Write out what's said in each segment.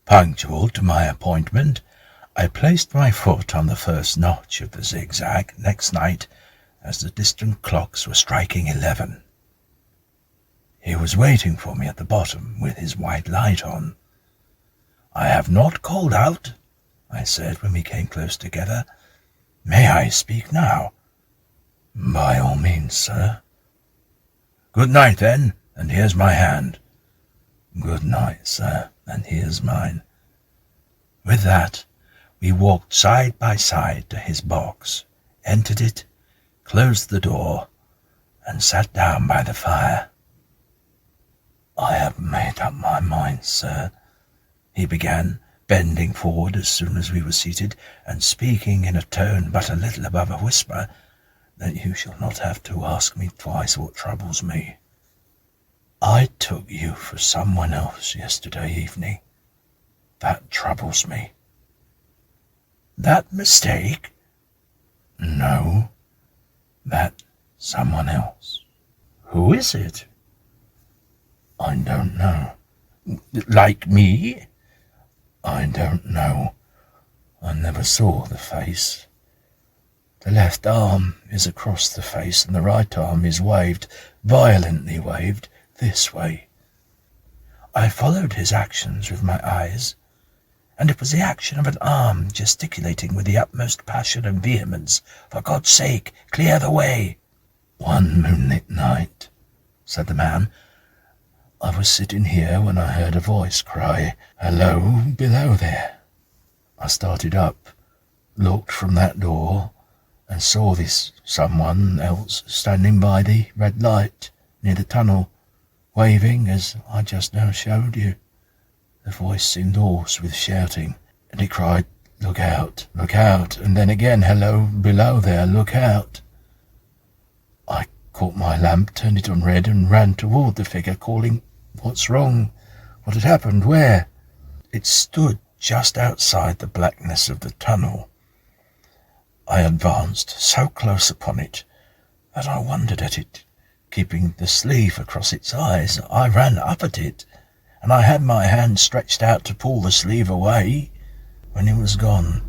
Punctual to my appointment, I placed my foot on the first notch of the zigzag next night as the distant clocks were striking 11. He was waiting for me at the bottom with his white light on. "I have not called out," I said when we came close together. "May I speak now?" "By all means, sir." "Good night, then, and here's my hand." "Good night, sir, and here's mine." With that, we walked side by side to his box, entered it, closed the door, and sat down by the fire. "I have made up my mind, sir," he began, bending forward as soon as we were seated, and speaking in a tone but a little above a whisper, "that you shall not have to ask me twice what troubles me. I took you for someone else yesterday evening. That troubles me." "That mistake?" "No, that someone else." "Who is it?" "I don't know." "Like me?" "I don't know. I never saw the face. The left arm is across the face, and the right arm is waved, violently waved, this way." I followed his actions with my eyes, and it was the action of an arm gesticulating with the utmost passion and vehemence. "For God's sake, clear the way!" "One moonlit night," said the man, "I was sitting here when I heard a voice cry, 'Hello, below there.' I started up, looked from that door, and saw this someone else standing by the red light near the tunnel, waving as I just now showed you. The voice seemed hoarse with shouting, and it cried, 'Look out, look out,' and then again, 'Hello, below there, look out.' I caught my lamp, turned it on red, and ran toward the figure, calling, 'What's wrong? What had happened? Where?' It stood just outside the blackness of the tunnel. I advanced so close upon it that I wondered at it, keeping the sleeve across its eyes. I ran up at it, and I had my hand stretched out to pull the sleeve away when it was gone."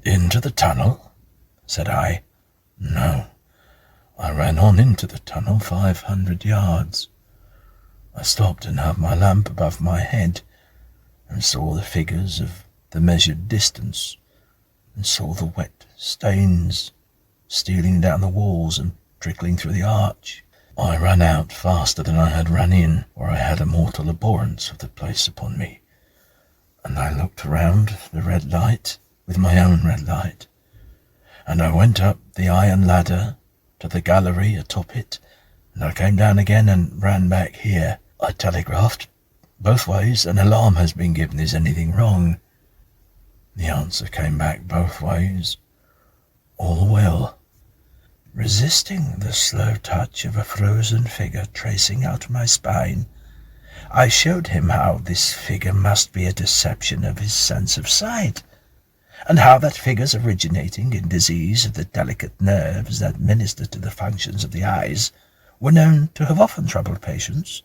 "Into the tunnel?" said I. "No, I ran on into the tunnel 500 yards. I stopped and held my lamp above my head, and saw the figures of the measured distance, and saw the wet stains stealing down the walls and trickling through the arch. I ran out faster than I had run in, for I had a mortal abhorrence of the place upon me, and I looked round the red light with my own red light, and I went up the iron ladder to the gallery atop it, and I came down again and ran back here. I telegraphed both ways. 'An alarm has been given. Is anything wrong?' The answer came back both ways. 'All well.' Resisting the slow touch of a frozen figure tracing out my spine, I showed him how this figure must be a deception of his sense of sight, and how that figures originating in disease of the delicate nerves that minister to the functions of the eyes were known to have often troubled patients,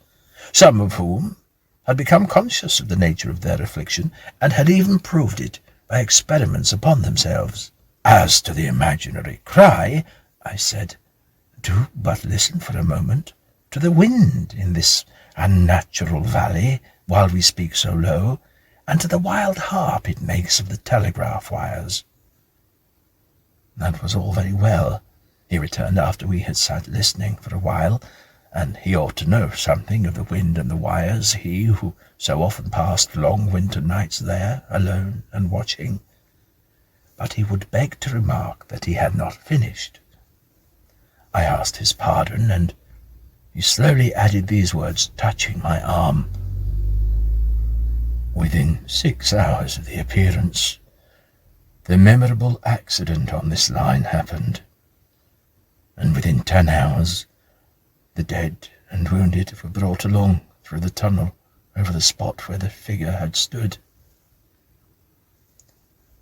some of whom had become conscious of the nature of their affliction, and had even proved it by experiments upon themselves. 'As to the imaginary cry,' I said, 'do but listen for a moment to the wind in this unnatural valley while we speak so low, and to the wild harp it makes of the telegraph wires.' That was all very well, he returned after we had sat listening for a while, and he ought to know something of the wind and the wires, he who so often passed long winter nights there, alone and watching. But he would beg to remark that he had not finished. I asked his pardon, and he slowly added these words, touching my arm. 'Within 6 hours of the appearance, the memorable accident on this line happened, and within 10 hours the dead and wounded were brought along through the tunnel over the spot where the figure had stood.'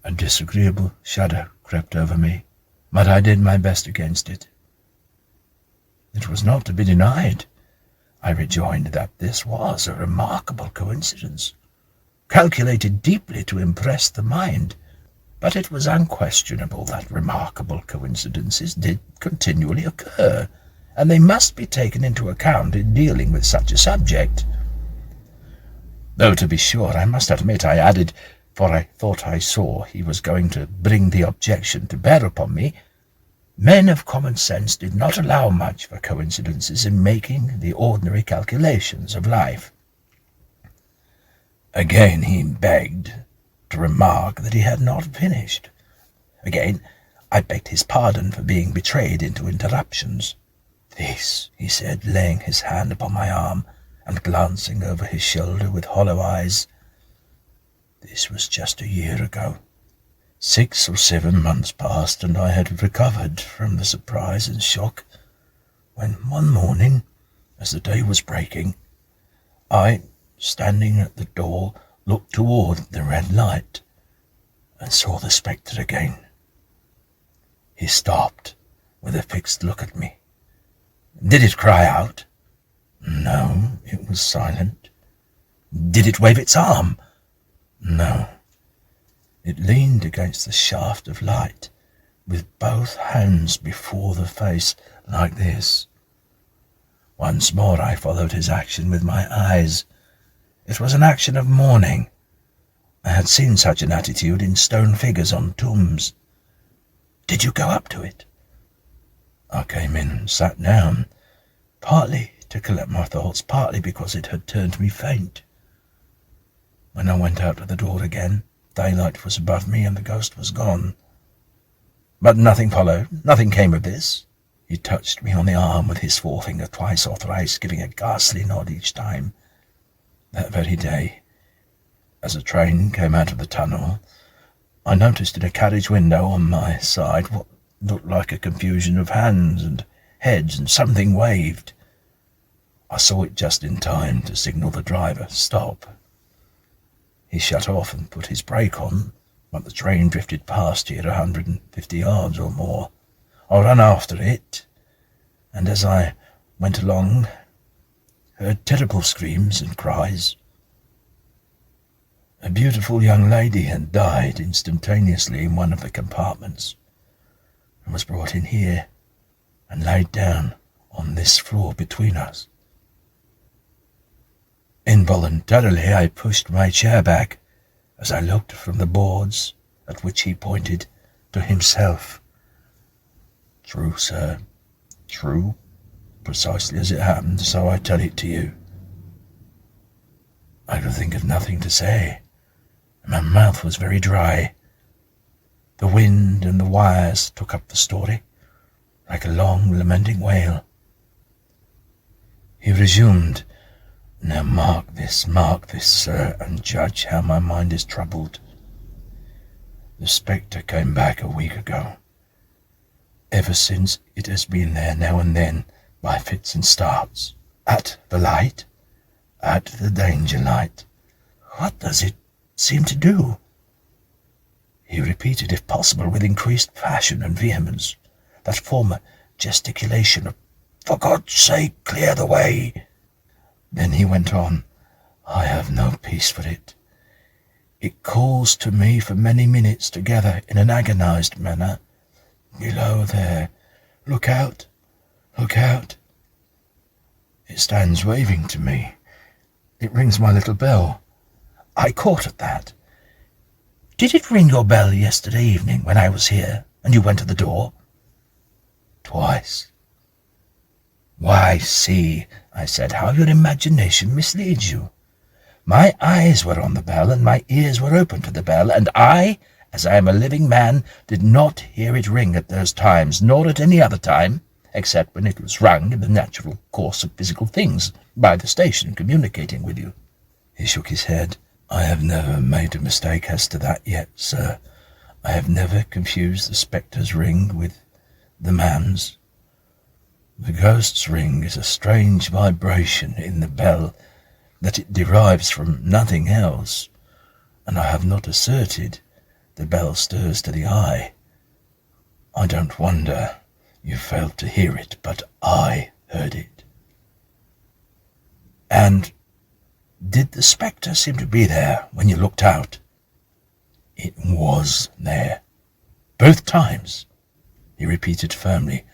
A disagreeable shudder crept over me, but I did my best against it. It was not to be denied, I rejoined, that this was a remarkable coincidence. calculated deeply to impress the mind. But it was unquestionable that remarkable coincidences did continually occur, and they must be taken into account in dealing with such a subject. Though, to be sure, I must admit, I added, for I thought I saw he was going to bring the objection to bear upon me, men of common sense did not allow much for coincidences in making the ordinary calculations of life. Again he begged to remark that he had not finished. Again I begged his pardon for being betrayed into interruptions. "This," he said, laying his hand upon my arm and glancing over his shoulder with hollow eyes, "this was just a year ago. 6 or 7 months passed, and I had recovered from the surprise and shock, when one morning, as the day was breaking, I, standing at the door, looked toward the red light, and saw the spectre again." He stopped, with a fixed look at me. "Did it cry out?" "No, it was silent." "Did it wave its arm?" "No. It leaned against the shaft of light, with both hands before the face, like this." Once more I followed his action with my eyes. It was an action of mourning. I had seen such an attitude in stone figures on tombs. "Did you go up to it?" I came in and sat down, partly to collect my thoughts, partly because it had turned me faint. When I went out to the door again, daylight was above me and the ghost was gone. But nothing followed, nothing came of this. He touched me on the arm with his forefinger twice or thrice, giving a ghastly nod each time. That very day, as a train came out of the tunnel, I noticed in a carriage window on my side what looked like a confusion of hands and heads, and something waved. I saw it just in time to signal the driver, "Stop." He shut off and put his brake on, but the train drifted past here 150 yards or more. I ran after it, and as I went along, heard terrible screams and cries. A beautiful young lady had died instantaneously in one of the compartments, and was brought in here and laid down on this floor between us. Involuntarily I pushed my chair back as I looked from the boards at which he pointed to himself. True, sir, true, precisely as it happened, so I tell it to you. I could think of nothing to say, and my mouth was very dry. The wind and the wires took up the story, like a long lamenting wail. He resumed, "Now mark this, sir, and judge how my mind is troubled. The spectre came back a week ago. Ever since it has been there now and then, by fits and starts. At the light, at the danger light." "What does it seem to do?" He repeated, if possible with increased passion and vehemence, that former gesticulation of, "For God's sake, clear the way." Then he went on, "I have no peace for it. It calls to me for many minutes together in an agonized manner. 'Below there, look out, look out.' It stands waving to me. It rings my little bell." I caught at that. "Did it ring your bell yesterday evening when I was here, and you went to the door?" "Twice." "Why, see," I said, "how your imagination misleads you. My eyes were on the bell, and my ears were open to the bell, and I, as I am a living man, did not hear it ring at those times, nor at any other time, except when it was rung in the natural course of physical things, by the station communicating with you." He shook his head. "I have never made a mistake as to that yet, sir. I have never confused the spectre's ring with the man's. The ghost's ring is a strange vibration in the bell that it derives from nothing else, and I have not asserted the bell stirs to the eye. I don't wonder you failed to hear it, but I heard it." "And Did the spectre seem to be there when you looked out?" "It was there. Both times," he repeated firmly.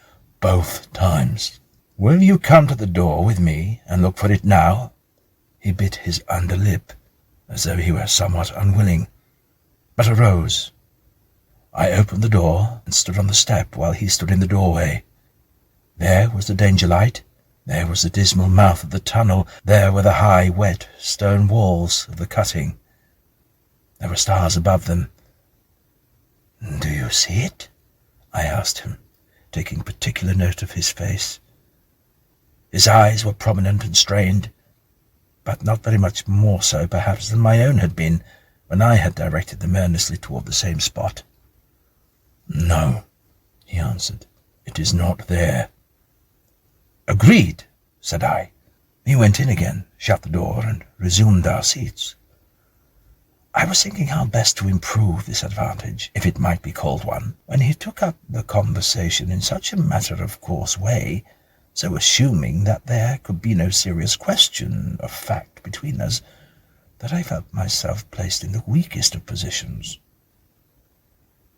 "Both times." "Will you come to the door with me and look for it now?" He bit his under lip, as though he were somewhat unwilling, but arose. I opened the door and stood on the step while he stood in the doorway. There was the danger light. There was the dismal mouth of the tunnel. There were the high, wet stone walls of the cutting. There were stars above them. "Do you see it?" I asked him, taking particular note of his face. His eyes were prominent and strained, but not very much more so, perhaps, than my own had been when I had directed them earnestly toward the same spot. "No," he answered, "it is not there." "Agreed," said I. He went in again, shut the door, and resumed our seats. I was thinking how best to improve this advantage, if it might be called one, when he took up the conversation in such a matter-of-course way, so assuming that there could be no serious question of fact between us, that I felt myself placed in the weakest of positions.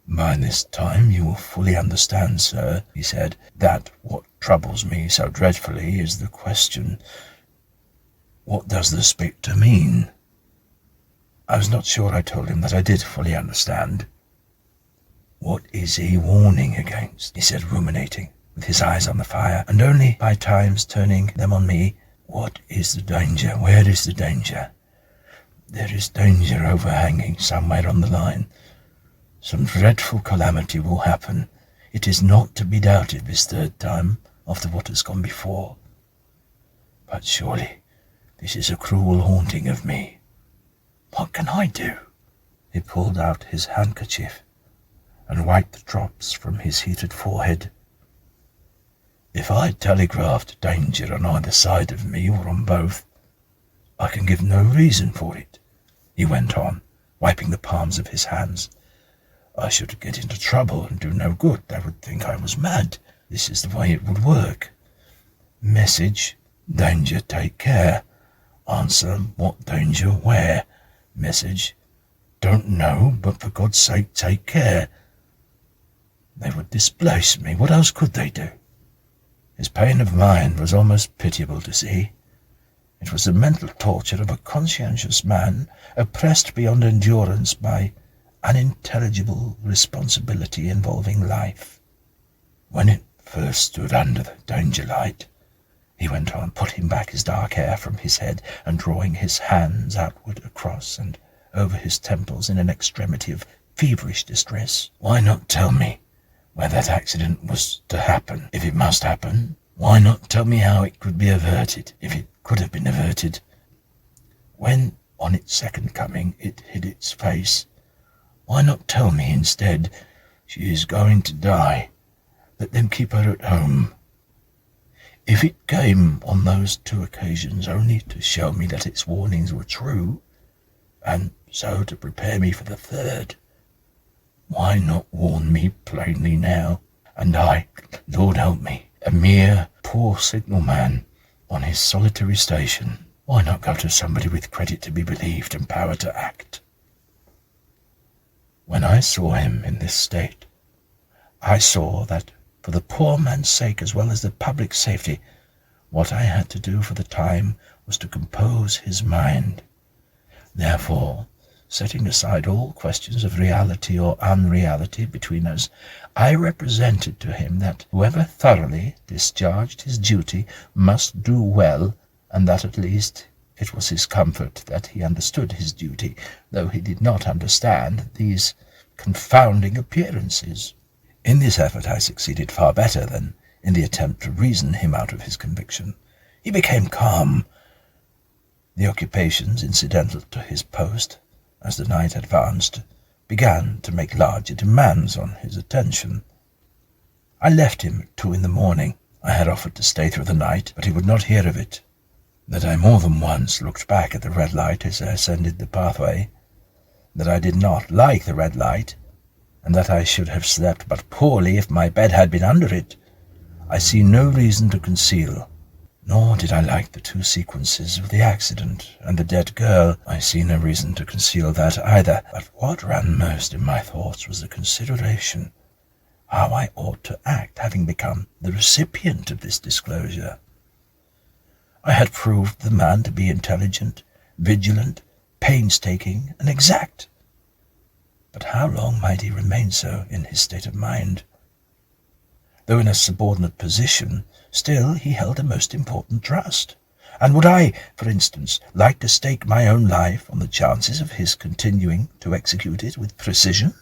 "By this time you will fully understand, sir," he said, "that what troubles me so dreadfully is the question, what does the spectre mean?" I was not sure I told him that I did fully understand. "What is he warning against?" he said, ruminating, with his eyes on the fire, and only by times turning them on me. "What is the danger? Where is the danger? There is danger overhanging somewhere on the line. Some dreadful calamity will happen. It is not to be doubted this third time after what has gone before. But surely this is a cruel haunting of me. What can I do?" He pulled out his handkerchief and wiped the drops from his heated forehead. "If I telegraphed danger on either side of me or on both, I can give no reason for it," he went on, wiping the palms of his hands. "I should get into trouble and do no good. They would think I was mad. This is the way it would work. Message, danger, take care. Answer, what danger, where? Message, don't know, but for God's sake take care. They would displace me. What else could they do?" His pain of mind was almost pitiable to see. It was the mental torture of a conscientious man oppressed beyond endurance by unintelligible responsibility involving life. "When it first stood under the danger light," he went on, putting back his dark hair from his head and drawing his hands outward across and over his temples in an extremity of feverish distress, "why not tell me where that accident was to happen, if it must happen? Why not tell me how it could be averted, if it could have been averted? When, on its second coming, it hid its face, why not tell me instead, 'She is going to die. Let them keep her at home'? If it came on those two occasions only to show me that its warnings were true, and so to prepare me for the third, why not warn me plainly now? And I, Lord help me, a mere poor signalman on his solitary station, why not go to somebody with credit to be believed and power to act?" When I saw him in this state, I saw that for the poor man's sake as well as the public safety, what I had to do for the time was to compose his mind. Therefore, setting aside all questions of reality or unreality between us, I represented to him that whoever thoroughly discharged his duty must do well, and that at least it was his comfort that he understood his duty, though he did not understand these confounding appearances. In this effort I succeeded far better than in the attempt to reason him out of his conviction. He became calm. The occupations incidental to his post, as the night advanced, began to make larger demands on his attention. I left him at 2 in the morning. I had offered to stay through the night, but he would not hear of it. That I more than once looked back at the red light as I ascended the pathway, that I did not like the red light, and that I should have slept but poorly if my bed had been under it, I see no reason to conceal. Nor did I like the two sequences of the accident and the dead girl. I see no reason to conceal that either, but what ran most in my thoughts was the consideration how I ought to act, having become the recipient of this disclosure. I had proved the man to be intelligent, vigilant, painstaking, and exact. But how long might he remain so in his state of mind? Though in a subordinate position, still he held a most important trust. And would I, for instance, like to stake my own life on the chances of his continuing to execute it with precision?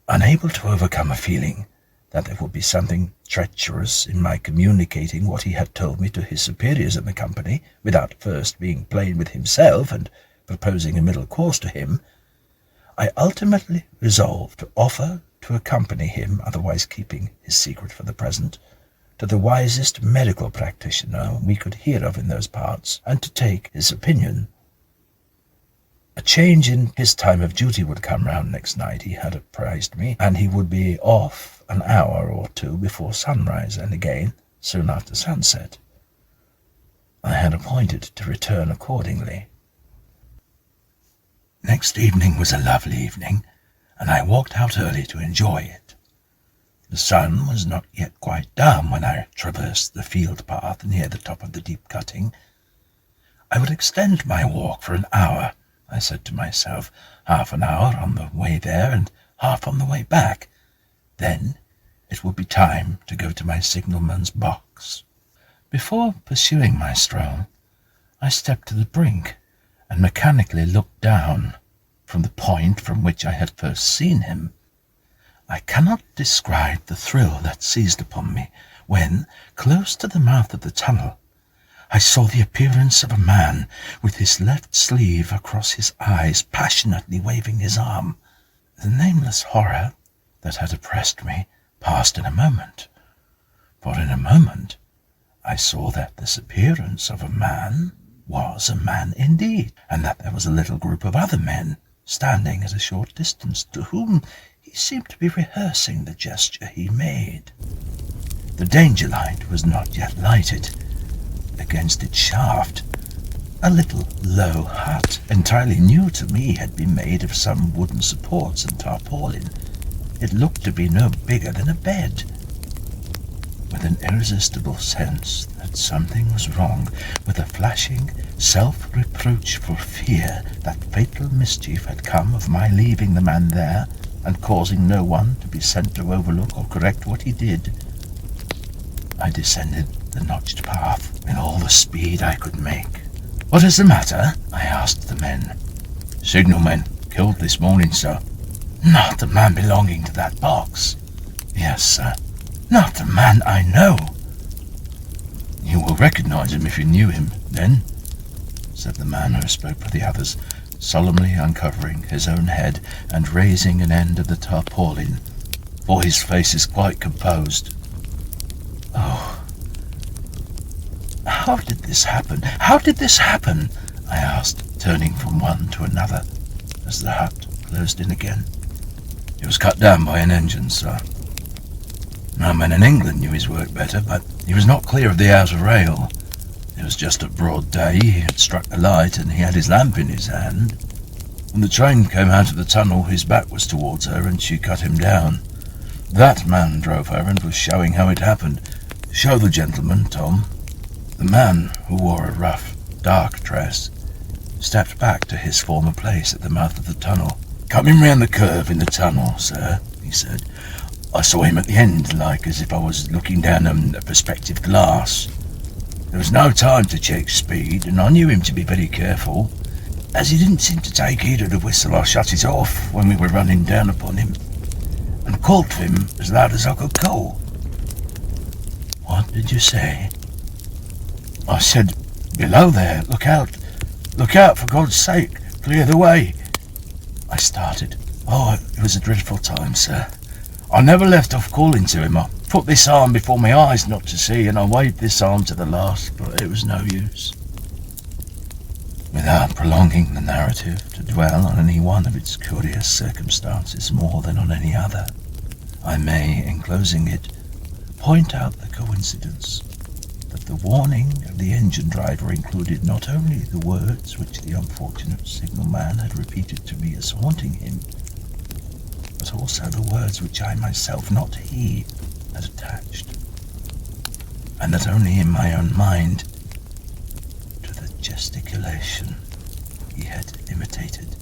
Unable to overcome a feeling that there would be something treacherous in my communicating what he had told me to his superiors in the company, without first being plain with himself and proposing a middle course to him, I ultimately resolved to offer to accompany him, otherwise keeping his secret for the present, to the wisest medical practitioner we could hear of in those parts, and to take his opinion. A change in his time of duty would come round next night, he had apprised me, and he would be off an hour or two before sunrise, and again soon after sunset. I had appointed to return accordingly. Next evening was a lovely evening, and I walked out early to enjoy it. The sun was not yet quite down when I traversed the field path near the top of the deep cutting. I would extend my walk for an hour, I said to myself, half an hour on the way there and half on the way back. Then it would be time to go to my signalman's box. Before pursuing my stroll, I stepped to the brink and mechanically looked down from the point from which I had first seen him. I cannot describe the thrill that seized upon me when, close to the mouth of the tunnel, I saw the appearance of a man with his left sleeve across his eyes, passionately waving his arm. The nameless horror that had oppressed me passed in a moment, for in a moment I saw that this appearance of a man was a man indeed, and that there was a little group of other men standing at a short distance, to whom he seemed to be rehearsing the gesture he made. The danger light was not yet lighted. Against its shaft, a little low hut, entirely new to me, had been made of some wooden supports and tarpaulin. It looked to be no bigger than a bed. With an irresistible sense that something was wrong, with a flashing, self-reproachful fear that fatal mischief had come of my leaving the man there and causing no one to be sent to overlook or correct what he did, I descended the notched path in all the speed I could make. "What is the matter?" I asked the men. "Signalman killed this morning, sir." "Not the man belonging to that box?" "Yes, sir." "Not the man I know?" "You will recognize him if you knew him, then," said the man who spoke for the others, solemnly uncovering his own head and raising an end of the tarpaulin, "for his face is quite composed." "Oh, how did this happen? How did this happen?" I asked, turning from one to another as the hut closed in again. "He was cut down by an engine, sir. No man in England knew his work better, but he was not clear of the outer rail. It was just at broad day, he had struck the light, and he had his lamp in his hand. When the train came out of the tunnel, his back was towards her, and she cut him down. That man drove her and was showing how it happened. Show the gentleman, Tom." The man, who wore a rough, dark dress, stepped back to his former place at the mouth of the tunnel. "Coming round the curve in the tunnel, sir," he said. "I saw him at the end, like as if I was looking down a perspective glass. There was no time to check speed, and I knew him to be very careful. As he didn't seem to take heed of the whistle, I shut it off when we were running down upon him, and called to him as loud as I could call." "What did you say?" "I said, 'Below there, look out, for God's sake, clear the way.'" I started. "Oh, it was a dreadful time, sir. I never left off calling to him. I put this arm before my eyes not to see, and I waved this arm to the last, but it was no use." Without prolonging the narrative to dwell on any one of its curious circumstances more than on any other, I may, in closing it, point out the coincidence that the warning of the engine driver included not only the words which the unfortunate signalman had repeated to me as haunting him, but also the words which I myself, not he, had attached, and that only in my own mind, to the gesticulation he had imitated.